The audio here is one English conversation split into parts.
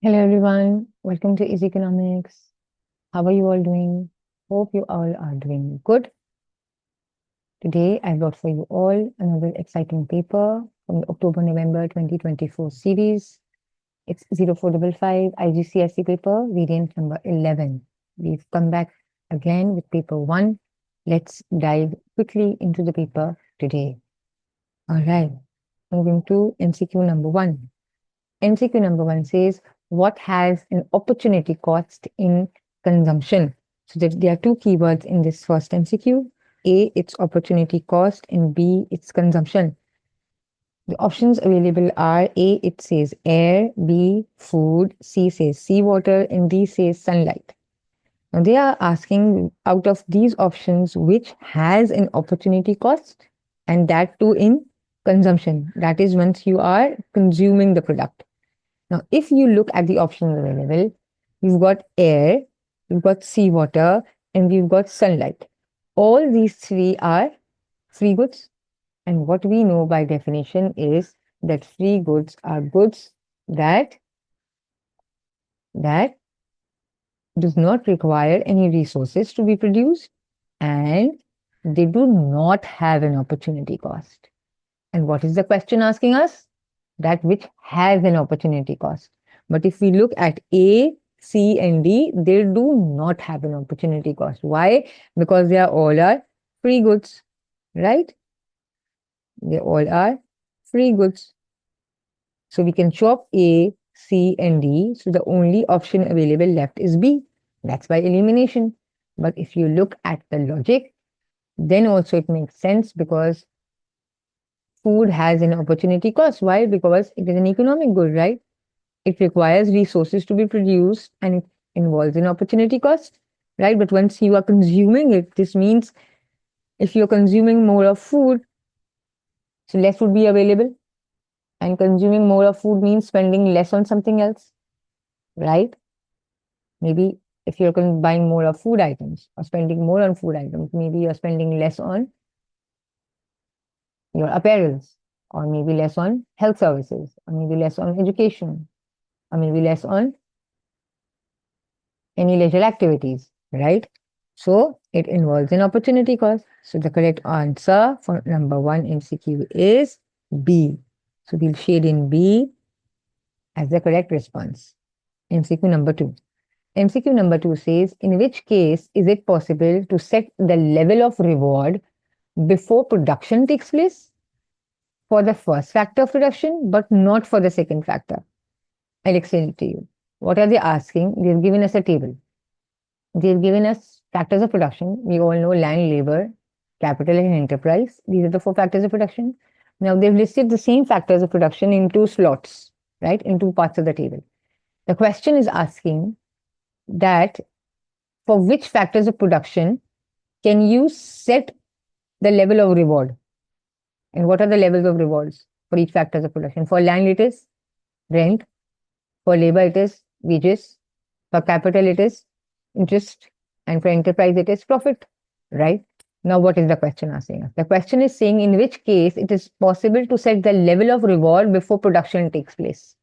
Hello everyone, welcome to Easy Economics. How are you all doing? Hope you all are doing good. Today I brought for you all another exciting paper from the October-November 2024 series. It's 0455 IGCSE paper, variant number 11. We've come back again with paper 1. Let's dive quickly into the paper today. All right, moving to MCQ number 1. MCQ number 1 says, what has an opportunity cost in consumption? So there are two keywords in this first MCQ. A, its opportunity cost, and B, its consumption. The options available are A, it says air, B, food, C says seawater, and D says sunlight. Now they are asking out of these options, which has an opportunity cost, and that too in consumption. That is once you are consuming the product. Now, if you look at the options available, you've got air, you've got seawater, and you've got sunlight. All these three are free goods. And what we know by definition is that free goods are goods that does not require any resources to be produced, and they do not have an opportunity cost. And what is the question asking us? That which has an opportunity cost. But if we look at A, C, and D, they do not have an opportunity cost. Why? Because they are all are free goods, right? They all are free goods. So we can chop A, C, and D. So the only option available left is B. That's by elimination. But if you look at the logic, then also it makes sense because food has an opportunity cost. Why? Because it is an economic good, right? It requires resources to be produced and it involves an opportunity cost, right? But once you are consuming it, this means if you're consuming more of food, so less would be available. And consuming more of food means spending less on something else, right? Maybe if you're buying more of food items or spending more on food items, maybe you're spending less on your apparels, or maybe less on health services, or maybe less on education, or maybe less on any leisure activities, right? So it involves an opportunity cost. So the correct answer for number 1 MCQ is B. So we'll shade in B as the correct response. MCQ number 2. MCQ number 2 says, in which case is it possible to set the level of reward before production takes place for the first factor of production, but not for the second factor? I'll explain it to you. What are they asking? They've given us a table. They've given us factors of production. We all know land, labor, capital, and enterprise. These are the 4 factors of production. Now they've listed the same factors of production in 2 slots, right? In 2 parts of the table. The question is asking that for which factors of production can you set the level of reward? And what are the levels of rewards for each factors of production? For land, it is rent. For labor, it is wages. For capital, it is interest. And for enterprise, it is profit, right? Now, what is the question asking us? The question is saying in which case it is possible to set the level of reward before production takes place.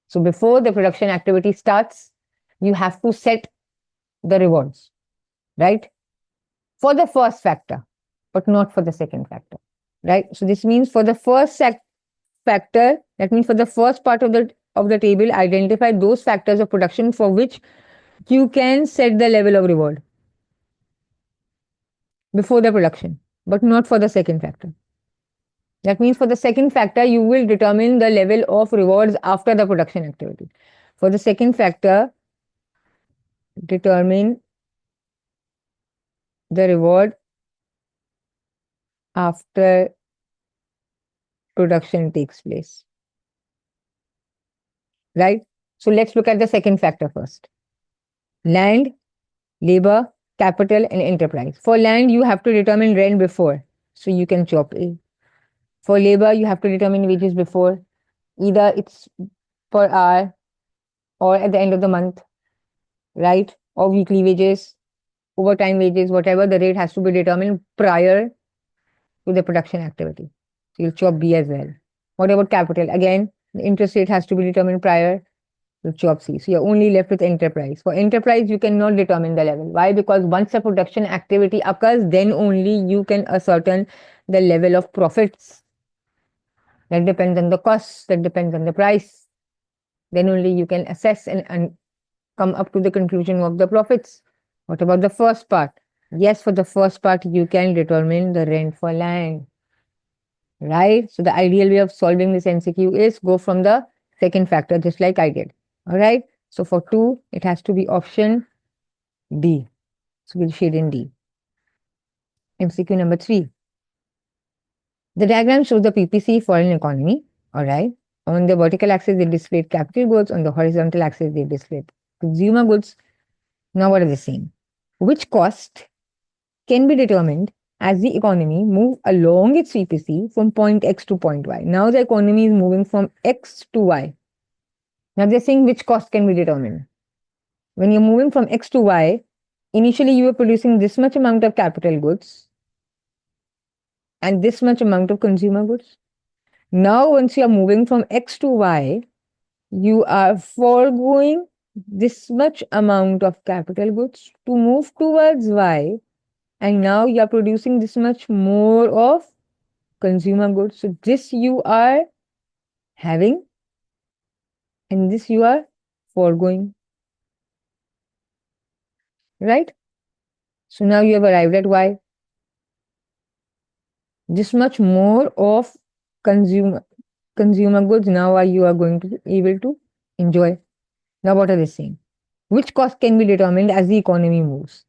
So before the production activity starts, you have to set the rewards, right? For the first factor, but not for the second factor, right? So this means for the first factor, that means for the first part of the table, identify those factors of production for which you can set the level of reward before the production, but not for the second factor. That means for the second factor, you will determine the level of rewards after the production activity. For the second factor, determine the reward after production takes place, right? So let's look at the second factor first. Land, labor, capital, and enterprise. For land, you have to determine rent before, so you can chop A. For labor, you have to determine wages before, either it's per hour or at the end of the month, right? Or weekly wages, overtime wages, whatever the rate has to be determined prior to the production activity. So you'll chop B as well. What about capital? Again, the interest rate has to be determined prior So chop C. So you're only left with enterprise. For enterprise, you cannot determine the level. Why? Because once the production activity occurs, then only you can ascertain the level of profits. That depends on the costs, that depends on the price. Then only you can assess and come up to the conclusion of the profits. What about the first part? Yes, for the first part, you can determine the rent for land. Right? So the ideal way of solving this MCQ is go from the second factor, just like I did. All right. So for 2, it has to be option D. So we'll shade in D. MCQ number 3. The diagram shows the PPC for an economy. All right. On the vertical axis, they displayed capital goods. On the horizontal axis, they displayed consumer goods. Now, what are they saying? Which cost can be determined as the economy move along its PPC from point X to point Y. Now the economy is moving from X to Y. Now they're saying which cost can be determined. When you're moving from X to Y, initially you were producing this much amount of capital goods and this much amount of consumer goods. Now once you are moving from X to Y, you are foregoing this much amount of capital goods to move towards Y, and now you are producing this much more of consumer goods. So this you are having and this you are foregoing. Right? So now you have arrived at Y. This much more of consumer goods now you are going to be able to enjoy. Now what are they saying? Which cost can be determined as the economy moves?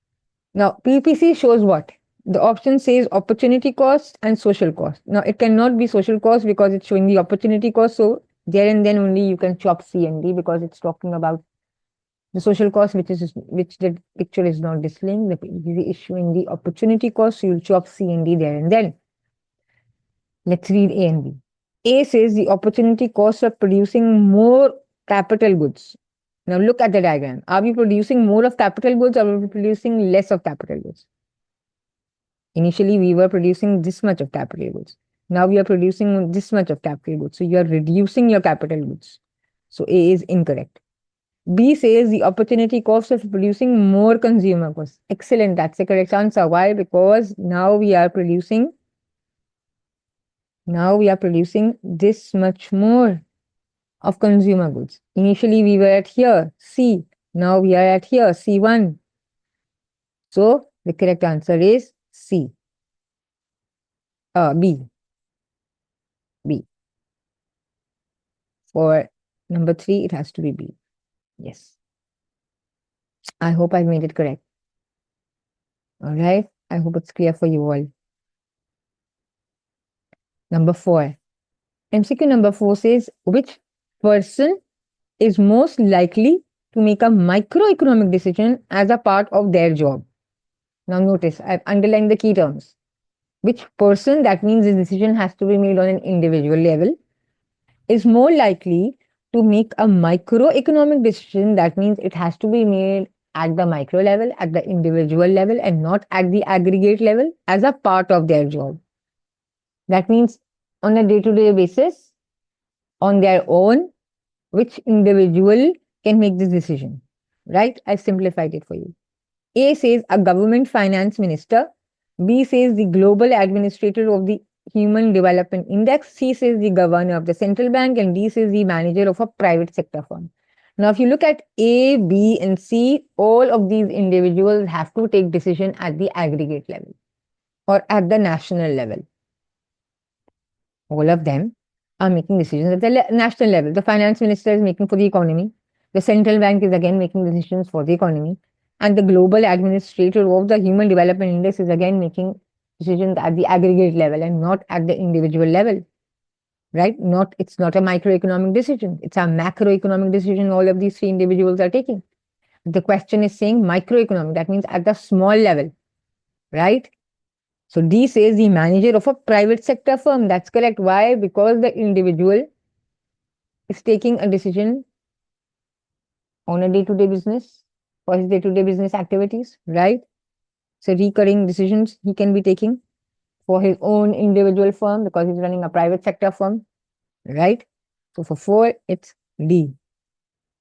Now PPC shows what? The option says opportunity cost and social cost. Now it cannot be social cost because it's showing the opportunity cost. So there and then only you can chop C and D because it's talking about the social cost, which the picture is not displaying. The PPC is showing the opportunity cost. So you'll chop C and D there and then. Let's read A and B. A says the opportunity cost of producing more capital goods. Now look at the diagram. Are we producing more of capital goods or are we producing less of capital goods? Initially, we were producing this much of capital goods. Now we are producing this much of capital goods. So you are reducing your capital goods. So A is incorrect. B says the opportunity cost of producing more consumer goods. Excellent. That's the correct answer. Why? Because now we are producing this much more of consumer goods. Initially, we were at here, C. Now we are at here, C1. So the correct answer is C. B. B. For number 3, it has to be B. Yes. I hope I made it correct. All right. I hope it's clear for you all. Number 4. MCQ number 4 says, which person is most likely to make a microeconomic decision as a part of their job? Now notice, I've underlined the key terms. Which person, that means this decision has to be made on an individual level, is more likely to make a microeconomic decision. That means it has to be made at the micro level, at the individual level, and not at the aggregate level as a part of their job. That means on a day-to-day basis, on their own, which individual can make this decision, right? I've simplified it for you. A says a government finance minister. B says the global administrator of the Human Development Index. C says the governor of the central bank. And D says the manager of a private sector firm. Now, if you look at A, B, and C, all of these individuals have to take decision at the aggregate level or at the national level. All of them are making decisions at the national level. The finance minister is making for the economy. The central bank is again making decisions for the economy. And the global administrator of the Human Development Index is again making decisions at the aggregate level and not at the individual level. Right? It's not a microeconomic decision. It's a macroeconomic decision all of these 3 individuals are taking. The question is saying microeconomic. That means at the small level. Right? So D says the manager of a private sector firm. That's correct. Why? Because the individual is taking a decision on a day-to-day business for his day-to-day business activities, right? So recurring decisions he can be taking for his own individual firm because he's running a private sector firm, right? So for 4, it's D.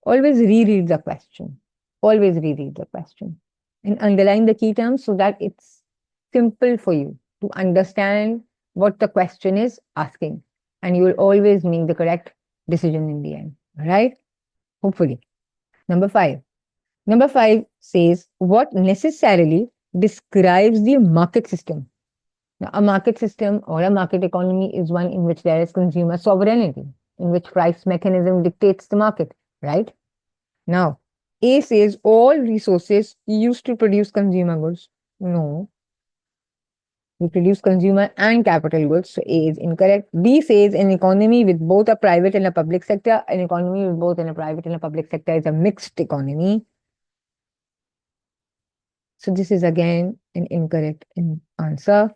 always reread the question. Always reread the question and underline the key terms so that it's simple for you to understand what the question is asking. And you will always make the correct decision in the end. All right? Hopefully. Number 5. Number 5 says what necessarily describes the market system. Now, a market system or a market economy is one in which there is consumer sovereignty, in which price mechanism dictates the market, right? Now, A says all resources used to produce consumer goods. No, we produce consumer and capital goods, so A is incorrect. B says an economy with both a private and a public sector. An economy with both a private and a public sector is a mixed economy. So this is again an incorrect answer.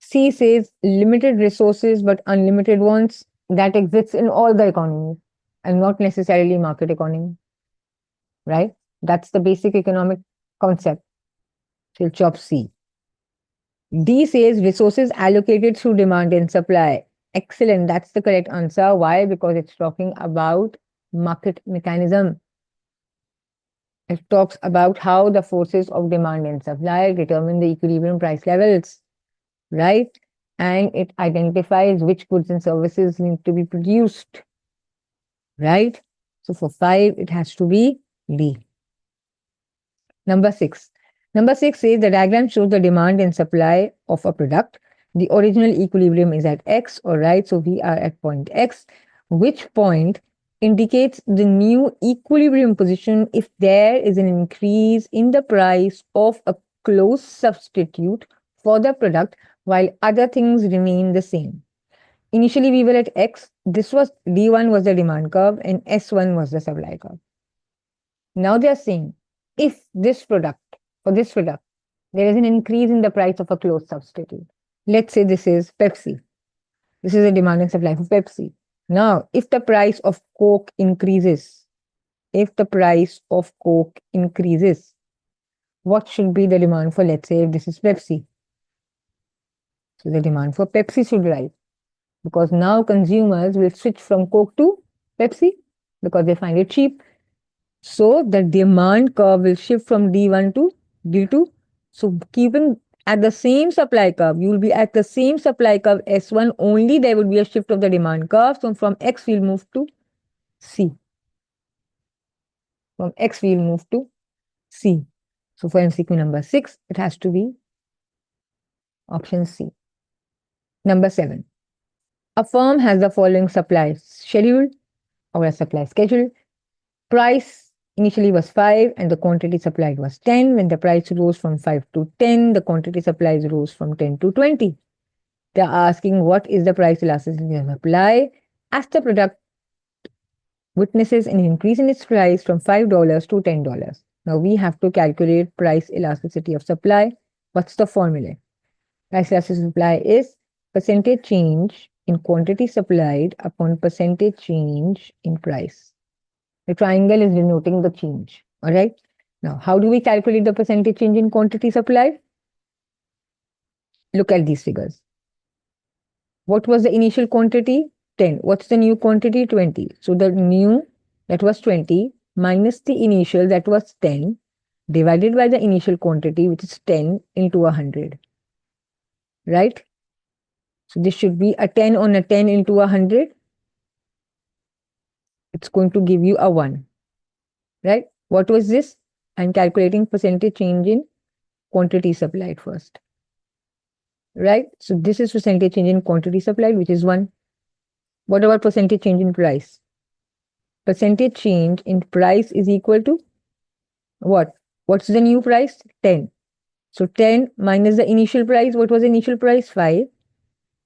C says limited resources but unlimited wants. That exists in all the economies and not necessarily market economy, right? That's the basic economic concept. So you'll chop C. D says resources allocated through demand and supply. Excellent. That's the correct answer. Why? Because it's talking about market mechanism. It talks about how the forces of demand and supply determine the equilibrium price levels, right? And it identifies which goods and services need to be produced, right? So for 5, it has to be D. Number 6. Number 6 says the diagram shows the demand and supply of a product. The original equilibrium is at X, all right? So we are at point X, which point indicates the new equilibrium position if there is an increase in the price of a close substitute for the product while other things remain the same. Initially, we were at X. This was D1 was the demand curve and S1 was the supply curve. Now they are saying if this product, for this product, there is an increase in the price of a close substitute. Let's say this is Pepsi. This is a demand and supply for Pepsi. Now, if the price of Coke increases, what should be the demand for, let's say, if this is Pepsi? So the demand for Pepsi should rise because now consumers will switch from Coke to Pepsi because they find it cheap. So the demand curve will shift from D1 to D2. So keeping at the same supply curve, you will be at the same supply curve S1, only there would be a shift of the demand curve. So from X, we'll move to C. From X, we'll move to C. So for MCQ number 6, it has to be option C. Number 7. A firm has the following supply schedule or a supply schedule. Price initially was 5 and the quantity supplied was 10. When the price rose from 5 to 10, the quantity supplies rose from 10 to 20. They are asking what is the price elasticity of supply as the product witnesses an increase in its price from $5 to $10. Now we have to calculate price elasticity of supply. What's the formula? Price elasticity of supply is percentage change in quantity supplied upon percentage change in price. The triangle is denoting the change. All right. Now, how do we calculate the percentage change in quantity supplied? Look at these figures. What was the initial quantity? 10. What's the new quantity? 20. So the new, that was 20, minus the initial, that was 10, divided by the initial quantity, which is 10 into 100. Right? So this should be a 10 on a 10 into 100. It's going to give you a 1. Right? What was this? I'm calculating percentage change in quantity supplied first. Right? So this is percentage change in quantity supplied, which is 1. What about percentage change in price? Percentage change in price is equal to what? What's the new price? 10. So 10 minus the initial price. What was the initial price? 5.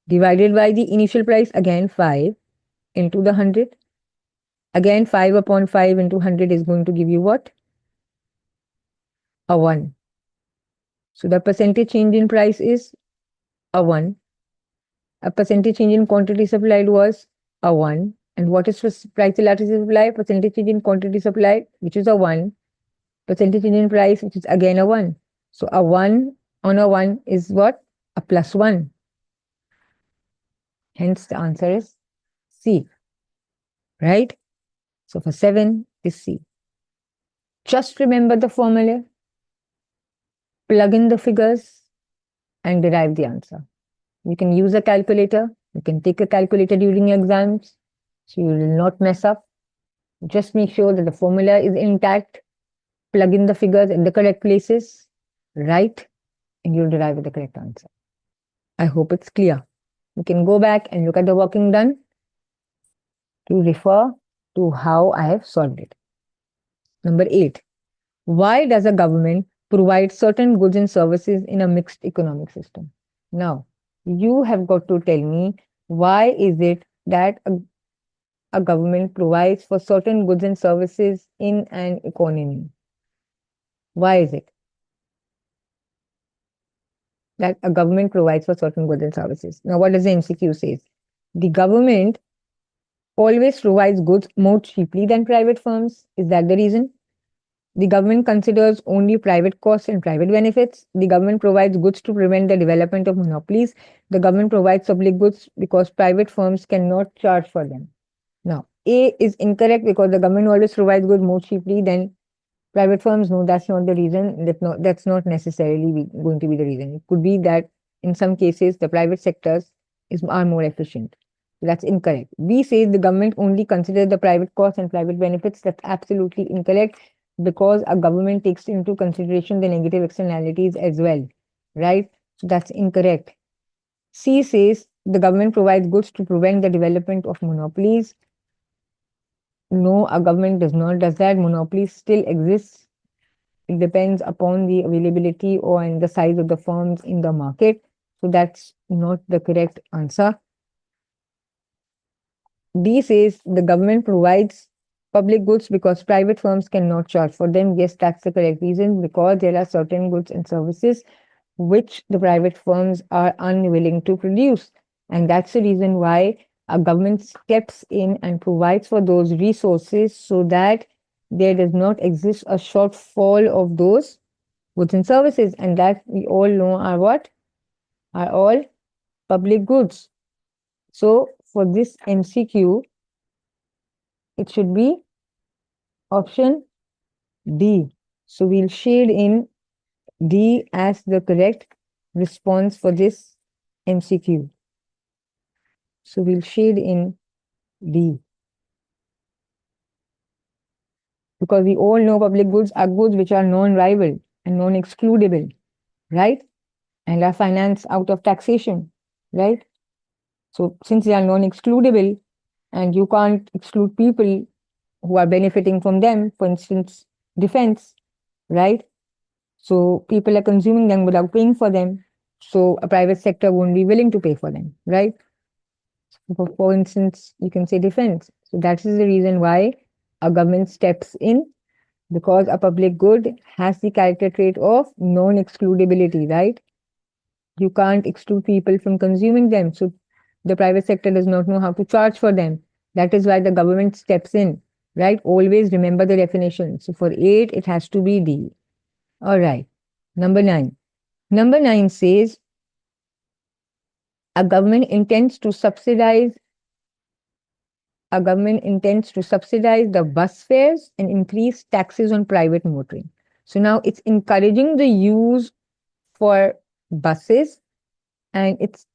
Divided by the initial price, again 5 into the 100. Again 5 upon 5 into 100 is going to give you what? A 1. So the percentage change in price is a 1. A percentage change in quantity supplied was a 1. And what is price elasticity supply? Percentage change in quantity supplied, which is a 1. Percentage change in price, which is again a 1. So a 1 on a 1 is what? A plus 1. Hence the answer is C. Right? So for 7, is C. Just remember the formula, plug in the figures, and derive the answer. You can use a calculator. You can take a calculator during your exams, so you will not mess up. Just make sure that the formula is intact. Plug in the figures in the correct places, write, and you'll derive with the correct answer. I hope it's clear. You can go back and look at the working done to refer to how I have solved it. Number 8. Why does a government provide certain goods and services in a mixed economic system? Now, you have got to tell me, why is it that a government provides for certain goods and services in an economy? Why is it that a government provides for certain goods and services? Now, what does the MCQ say? The government always provides goods more cheaply than private firms. Is that the reason? The government considers only private costs and private benefits. The government provides goods to prevent the development of monopolies. The government provides public goods because private firms cannot charge for them. Now, A is incorrect because the government always provides goods more cheaply than private firms. No, that's not the reason. That's not necessarily going to be the reason. It could be that in some cases the private sectors are more efficient. That's incorrect. B says the government only considers the private costs and private benefits. That's absolutely incorrect, because a government takes into consideration the negative externalities as well, right? So that's incorrect. C says the government provides goods to prevent the development of monopolies. No, a government does not does that. Monopolies still exist. It depends upon the availability or and the size of the firms in the market. So that's not the correct answer. D says the government provides public goods because private firms cannot charge for them. Yes, that's the correct reason, because there are certain goods and services which the private firms are unwilling to produce. And that's the reason why a government steps in and provides for those resources so that there does not exist a shortfall of those goods and services. And that we all know are what? Are all public goods. So for this MCQ, it should be option D. So we'll shade in D as the correct response for this MCQ. So we'll shade in D. Because we all know public goods are goods which are non-rival and non-excludable, right? And are financed out of taxation, right? So since they are non-excludable and you can't exclude people who are benefiting from them, for instance, defense, right? So people are consuming them without paying for them. So a private sector won't be willing to pay for them, right? For instance, you can say defense. So that is the reason why a government steps in, because a public good has the character trait of non-excludability, right? You can't exclude people from consuming them. So the private sector does not know how to charge for them. That is why the government steps in, right? Always remember the definition. So for 8, it has to be D. All right. Number 9. Number 9 says a government intends to subsidize the bus fares and increase taxes on private motoring. So now it's encouraging the use for buses and it's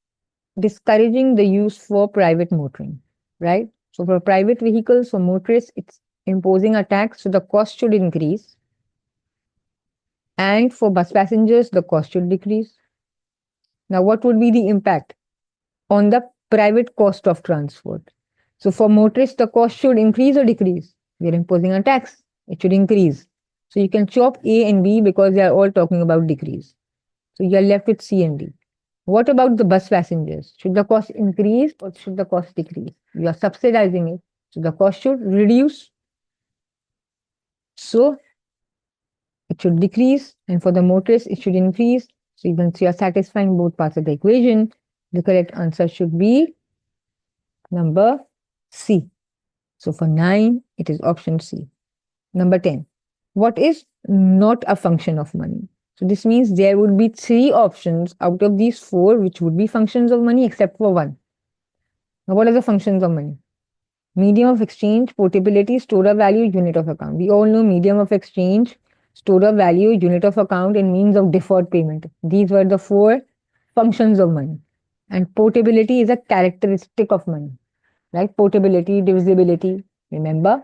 discouraging the use for private motoring, right? So for private vehicles, for motorists, it's imposing a tax, so the cost should increase. And for bus passengers, the cost should decrease. Now, what would be the impact on the private cost of transport? So for motorists, the cost should increase or decrease. We are imposing a tax, it should increase. So you can chop A and B because they are all talking about decrease. So you are left with C and D. What about the bus passengers? Should the cost increase or should the cost decrease? You are subsidizing it. So the cost should reduce. So it should decrease. And for the motorists, it should increase. So even if you are satisfying both parts of the equation, the correct answer should be number C. So for 9, it is option C. Number 10. What is not a function of money? So this means there would be 3 options out of these 4 which would be functions of money except for 1. Now what are the functions of money? Medium of exchange, portability, store of value, unit of account. We all know medium of exchange, store of value, unit of account, and means of deferred payment. These were the four functions of money. And portability is a characteristic of money, right? Portability, divisibility, remember?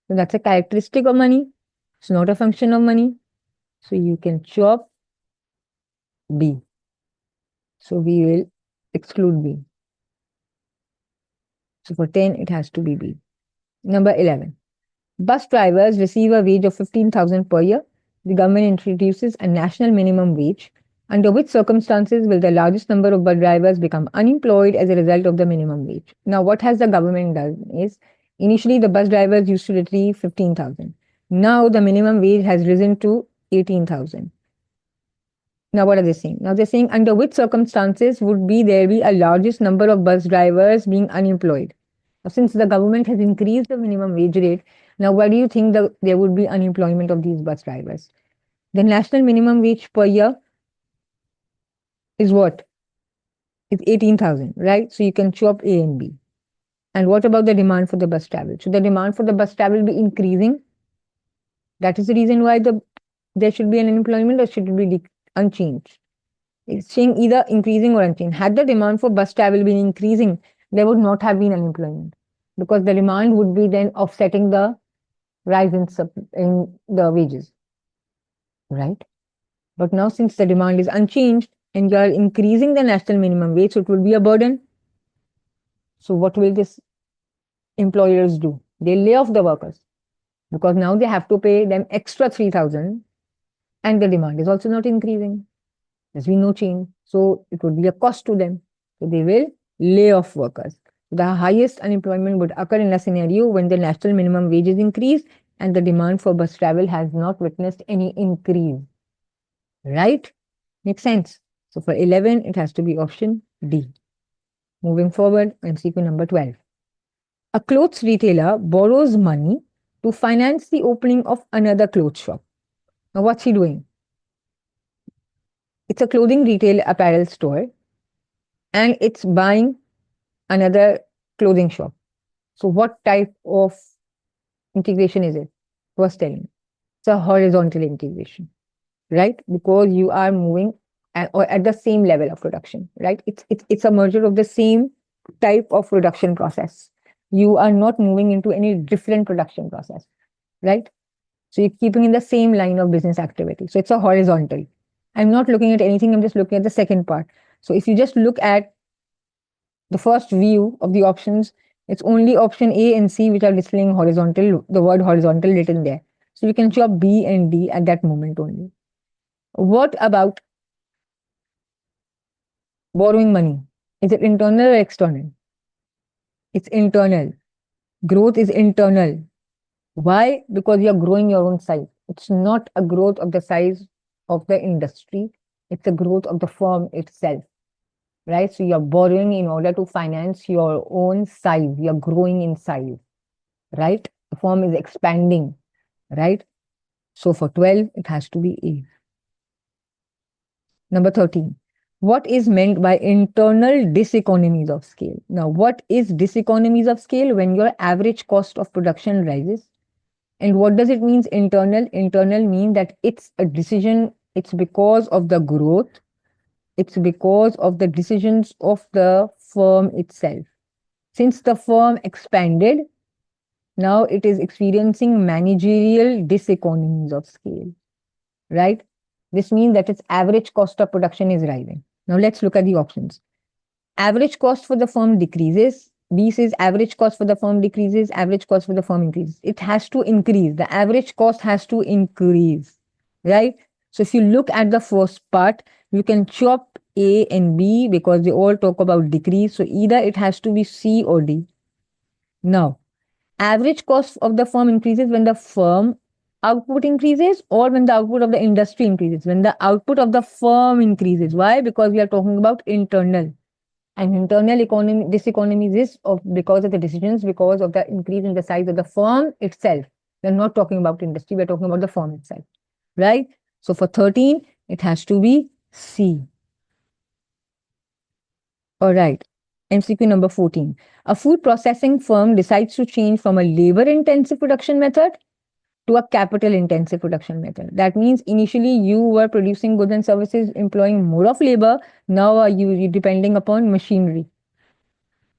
So that's a characteristic of money. It's not a function of money. So you can chop B. So we will exclude B. So for 10, it has to be B. Number 11. Bus drivers receive a wage of 15,000 per year. The government introduces a national minimum wage. Under which circumstances will the largest number of bus drivers become unemployed as a result of the minimum wage? Now, what has the government done is initially the bus drivers used to receive 15,000. Now the minimum wage has risen to 18,000. Now, what are they saying? Now, they're saying under which circumstances would be there be a largest number of bus drivers being unemployed? Now, since the government has increased the minimum wage rate, now why do you think that there would be unemployment of these bus drivers? The national minimum wage per year is what? It's 18,000, right? So you can chop A and B. And what about the demand for the bus travel? Should the demand for the bus travel be increasing? That is the reason why there should be an unemployment, or should it be unchanged? It's saying either increasing or unchanged. Had the demand for bus travel been increasing, there would not have been unemployment, because the demand would be then offsetting the rise in the wages, right? But now, since the demand is unchanged and you are increasing the national minimum wage, so it will be a burden. So what will this employers do? They lay off the workers, because now they have to pay them extra 3,000, and the demand is also not increasing. There's been no change. So it would be a cost to them. So they will lay off workers. The highest unemployment would occur in a scenario when the national minimum wages increase and the demand for bus travel has not witnessed any increase. Right? Makes sense. So for 11, it has to be option D. Moving forward, MCQ number 12. A clothes retailer borrows money to finance the opening of another clothes shop. Now, what's he doing? It's a clothing retail apparel store, and it's buying another clothing shop. So what type of integration is it? Was telling. It's a horizontal integration, right? Because you are moving at the same level of production, right? It's a merger of the same type of production process. You are not moving into any different production process, right? So you're keeping in the same line of business activity. So it's a horizontal. I'm not looking at anything, I'm just looking at the second part. So if you just look at the first view of the options, it's only option A and C which are displaying horizontal, the word horizontal written there. So you can chop B and D at that moment only. What about borrowing money? Is it internal or external? It's internal. Growth is internal. Why? Because you're growing your own size. It's not a growth of the size of the industry. It's a growth of the firm itself, right? So you're borrowing in order to finance your own size. You're growing in size, right? The firm is expanding, right? So for 12, it has to be A. Number 13. What is meant by internal diseconomies of scale? Now, what is diseconomies of scale? When your average cost of production rises. And what does it mean internal? Internal means that it's a decision, it's because of the growth, it's because of the decisions of the firm itself. Since the firm expanded, now it is experiencing managerial diseconomies of scale, right? This means that its average cost of production is rising. Now let's look at the options. Average cost for the firm decreases. B says average cost for the firm decreases, average cost for the firm increases. It has to increase. The average cost has to increase, right? So if you look at the first part, you can chop A and B because they all talk about decrease. So either it has to be C or D. Now, average cost of the firm increases when the firm output increases, or when the output of the industry increases. When the output of the firm increases. Why? Because we are talking about internal. And internal economy, diseconomies is because of the decisions, because of the increase in the size of the firm itself. We're not talking about industry, we're talking about the firm itself, right? So for 13, it has to be C. All right. MCQ number 14. A food processing firm decides to change from a labor-intensive production method to a capital-intensive production method. That means initially you were producing goods and services employing more of labor. Now are you depending upon machinery,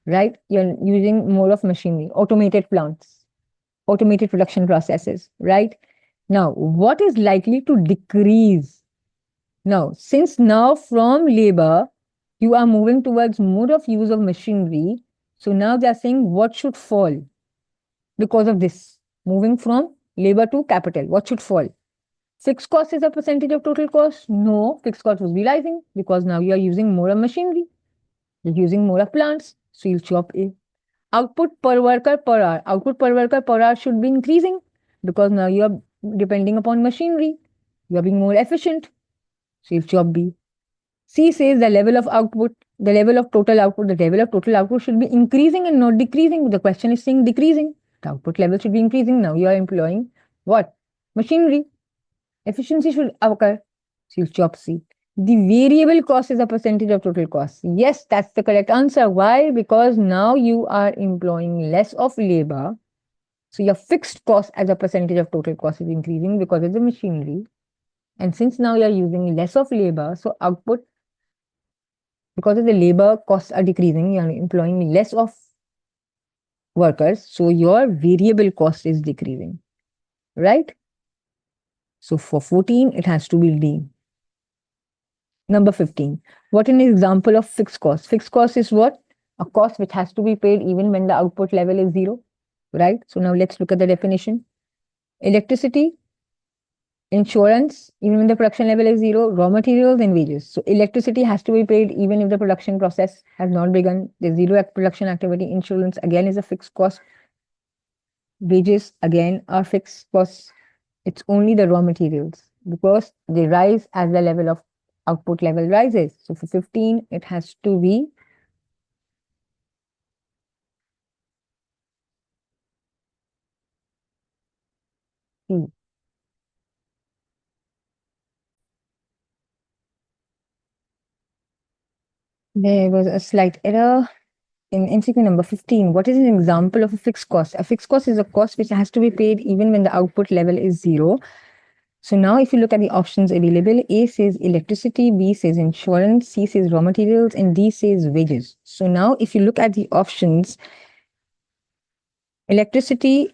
right? You're using more of machinery, automated plants, automated production processes, right? Now, what is likely to decrease? Now, since now from labor, you are moving towards more of use of machinery. So now they are saying what should fall because of this, moving from labor to capital, what should fall? Fixed cost is a percentage of total cost? No, fixed cost will be rising because now you are using more of machinery, you're using more of plants. So you'll chop A. Output per worker per hour. Output per worker per hour should be increasing because now you are depending upon machinery. You are being more efficient. So you'll chop B. C says the level of output, the level of total output, the level of total output should be increasing and not decreasing. The question is saying decreasing. The output level should be increasing. Now you are employing what? Machinery. Efficiency should occur. So you chop C. The variable cost is a percentage of total cost. Yes, that's the correct answer. Why? Because now you are employing less of labor. So your fixed cost as a percentage of total cost is increasing because of the machinery. And since now you are using less of labor, so output, because of the labor costs are decreasing, you are employing less of workers. So your variable cost is decreasing, right? So for 14, it has to be D. Number 15. What is an example of fixed cost? Fixed cost is what? A cost which has to be paid even when the output level is zero, right? So now let's look at the definition. Electricity, insurance, even when the production level is zero, raw materials and wages. So electricity has to be paid even if the production process has not begun. The zero production activity. Insurance again is a fixed cost. Wages again are fixed costs. It's only the raw materials because they rise as the level of output level rises. So for 15, it has to be C. There was a slight error in MCQ number 15. What is an example of a fixed cost? A fixed cost is a cost which has to be paid even when the output level is zero. So now if you look at the options available, A says electricity, B says insurance, C says raw materials, and D says wages. So now if you look at the options, electricity,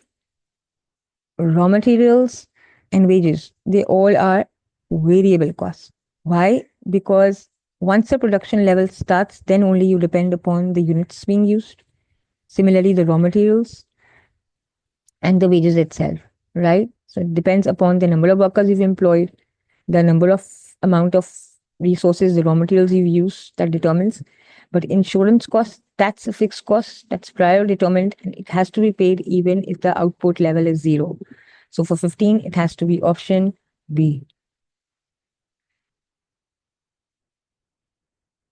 raw materials, and wages, they all are variable costs. Why? Because once the production level starts, then only you depend upon the units being used. Similarly, the raw materials and the wages itself, right? So it depends upon the number of workers you've employed, the number of amount of resources, the raw materials you use that determines. But insurance cost, that's a fixed cost that's prior determined and it has to be paid even if the output level is zero. So for 15, it has to be option B.